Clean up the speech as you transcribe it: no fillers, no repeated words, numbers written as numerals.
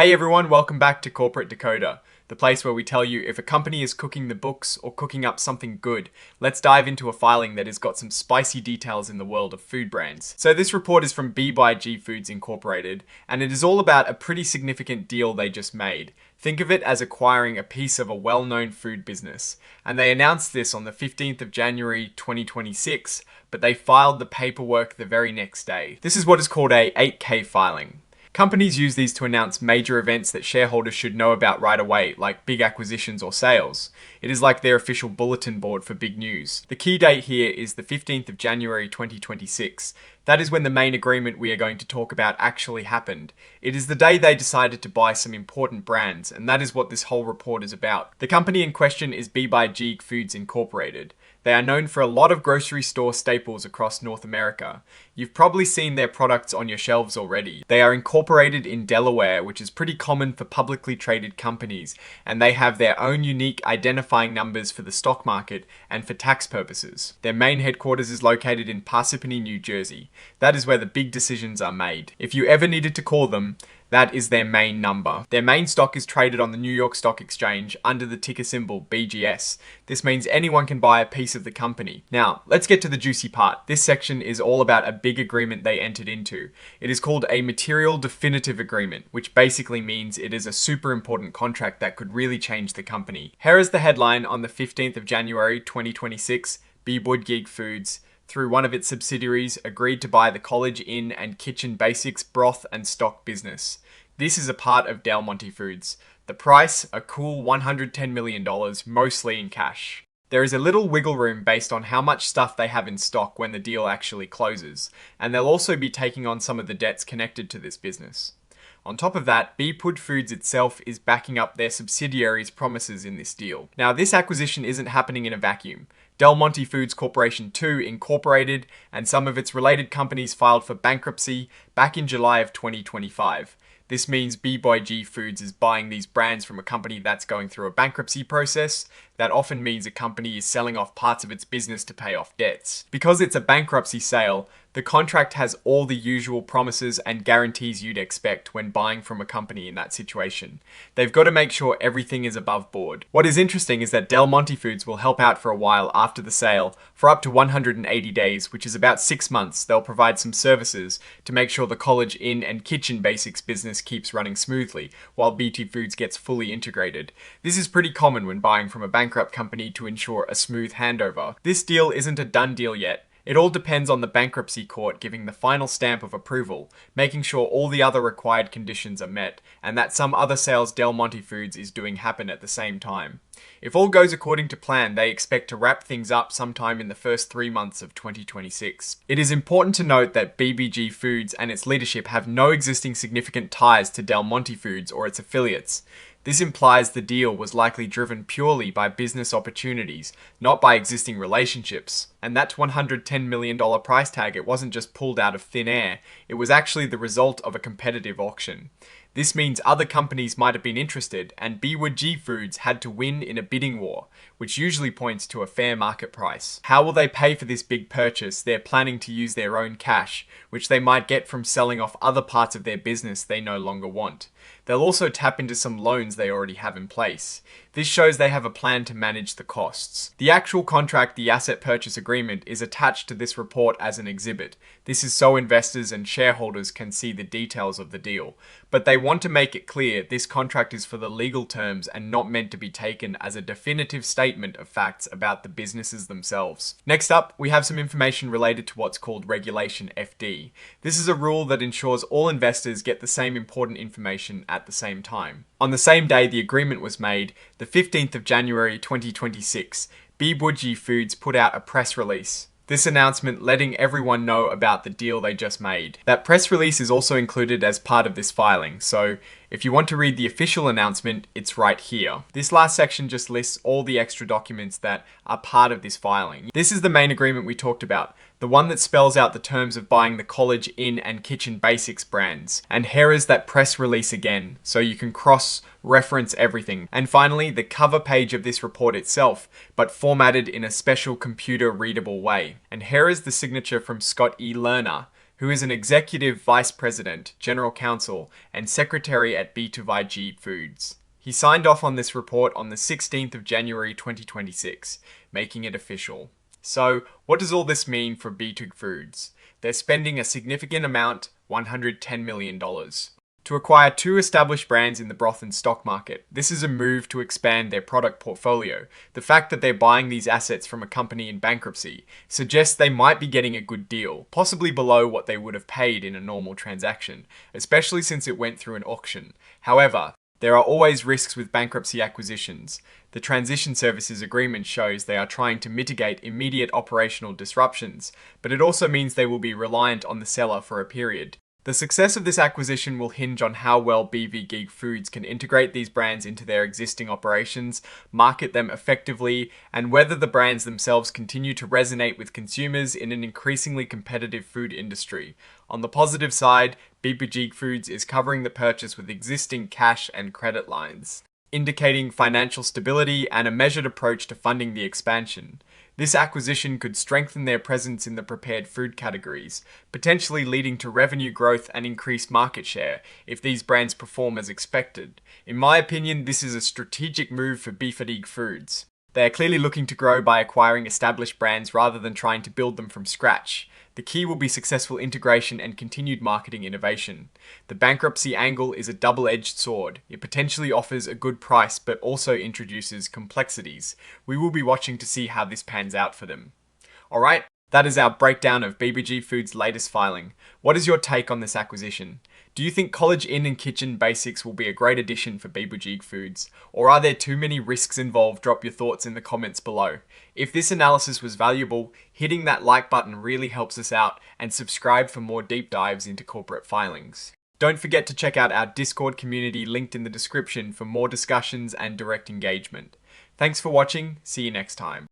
Hey everyone, welcome back to Corporate Decoder, the place where we tell you if a company is cooking the books or cooking up something good. Let's dive into a filing that has got some spicy details in the world of food brands. So this report is from B&G Foods Incorporated, and it is all about a pretty significant deal they just made. Think of it as acquiring a piece of a well-known food business. And they announced this on the 15th of January 2026, but they filed the paperwork the very next day. This is what is called a 8K filing. Companies use these to announce major events that shareholders should know about right away, like big acquisitions or sales. It is like their official bulletin board for big news. The key date here is the 15th of January 2026. That is when the main agreement we are going to talk about actually happened. It is the day they decided to buy some important brands, and that is what this whole report is about. The company in question is B&G Foods Incorporated. They are known for a lot of grocery store staples across North America. You've probably seen their products on your shelves already. They are incorporated in Delaware, which is pretty common for publicly traded companies, and they have their own unique identifying numbers for the stock market and for tax purposes. Their main headquarters is located in Parsippany, New Jersey. That is where the big decisions are made. If you ever needed to call them, that is their main number. Their main stock is traded on the New York Stock Exchange under the ticker symbol BGS. This means anyone can buy a piece of the company. Now, let's get to the juicy part. This section is all about a big agreement they entered into. It is called a material definitive agreement, which basically means it is a super important contract that could really change the company. Here is the headline on the 15th of January 2026, B&G Foods, through one of its subsidiaries, agreed to buy the College Inn and Kitchen Basics broth and stock business. This is a part of Del Monte Foods. The price, a cool $110 million, mostly in cash. There is a little wiggle room based on how much stuff they have in stock when the deal actually closes, and they'll also be taking on some of the debts connected to this business. On top of that, B&G Foods itself is backing up their subsidiaries' promises in this deal. Now, this acquisition isn't happening in a vacuum. Del Monte Foods Corporation 2 Incorporated and some of its related companies filed for bankruptcy back in July of 2025. This means B&G Foods is buying these brands from a company that's going through a bankruptcy process. That often means a company is selling off parts of its business to pay off debts. Because it's a bankruptcy sale, the contract has all the usual promises and guarantees you'd expect when buying from a company in that situation. They've got to make sure everything is above board. What is interesting is that Del Monte Foods will help out for a while after the sale. For up to 180 days, which is about 6 months, they'll provide some services to make sure the College Inn and Kitchen Basics business keeps running smoothly, while B&G Foods gets fully integrated. This is pretty common when buying from a bankrupt company to ensure a smooth handover. This deal isn't a done deal yet. It all depends on the bankruptcy court giving the final stamp of approval, making sure all the other required conditions are met, and that some other sales Del Monte Foods is doing happen at the same time. If all goes according to plan, they expect to wrap things up sometime in the first 3 months of 2026. It is important to note that B&G Foods and its leadership have no existing significant ties to Del Monte Foods or its affiliates. This implies the deal was likely driven purely by business opportunities, not by existing relationships. And that $110 million price tag, it wasn't just pulled out of thin air, it was actually the result of a competitive auction. This means other companies might have been interested, and B&G Foods had to win in a bidding war, which usually points to a fair market price. How will they pay for this big purchase? They're planning to use their own cash, which they might get from selling off other parts of their business they no longer want. They'll also tap into some loans they already have in place. This shows they have a plan to manage the costs. The actual contract, the asset purchase agreement, is attached to this report as an exhibit. This is so investors and shareholders can see the details of the deal. But they want to make it clear this contract is for the legal terms and not meant to be taken as a definitive statement of facts about the businesses themselves. Next up, we have some information related to what's called Regulation FD. This is a rule that ensures all investors get the same important information at the same time. On the same day the agreement was made, the 15th of January 2026, B&G Foods put out a press release. This announcement letting everyone know about the deal they just made. That press release is also included as part of this filing, so if you want to read the official announcement, it's right here. This last section just lists all the extra documents that are part of this filing. This is the main agreement we talked about, the one that spells out the terms of buying the College Inn and Kitchen Basics brands. And here is that press release again, so you can cross-reference everything. And finally, the cover page of this report itself, but formatted in a special computer-readable way. And here is the signature from Scott E. Lerner, who is an executive vice president, general counsel, and secretary at B&G Foods. He signed off on this report on the 16th of January 2026, making it official. So, what does all this mean for B&G Foods? They're spending a significant amount, $110 million, to acquire two established brands in the broth and stock market. This is a move to expand their product portfolio. The fact that they're buying these assets from a company in bankruptcy suggests they might be getting a good deal, possibly below what they would have paid in a normal transaction, especially since it went through an auction. However, there are always risks with bankruptcy acquisitions. The transition services agreement shows they are trying to mitigate immediate operational disruptions, but it also means they will be reliant on the seller for a period. The success of this acquisition will hinge on how well B&G Foods can integrate these brands into their existing operations, market them effectively, and whether the brands themselves continue to resonate with consumers in an increasingly competitive food industry. On the positive side, B&G Foods is covering the purchase with existing cash and credit lines, indicating financial stability and a measured approach to funding the expansion. This acquisition could strengthen their presence in the prepared food categories, potentially leading to revenue growth and increased market share if these brands perform as expected. In my opinion, this is a strategic move for B&G Foods. They are clearly looking to grow by acquiring established brands rather than trying to build them from scratch. The key will be successful integration and continued marketing innovation. The bankruptcy angle is a double-edged sword. It potentially offers a good price but also introduces complexities. We will be watching to see how this pans out for them. Alright, that is our breakdown of B&G Foods' latest filing. What is your take on this acquisition? Do you think College Inn and Kitchen Basics will be a great addition for B&G Foods? Or are there too many risks involved? Drop your thoughts in the comments below. If this analysis was valuable, hitting that like button really helps us out, and subscribe for more deep dives into corporate filings. Don't forget to check out our Discord community linked in the description for more discussions and direct engagement. Thanks for watching, see you next time.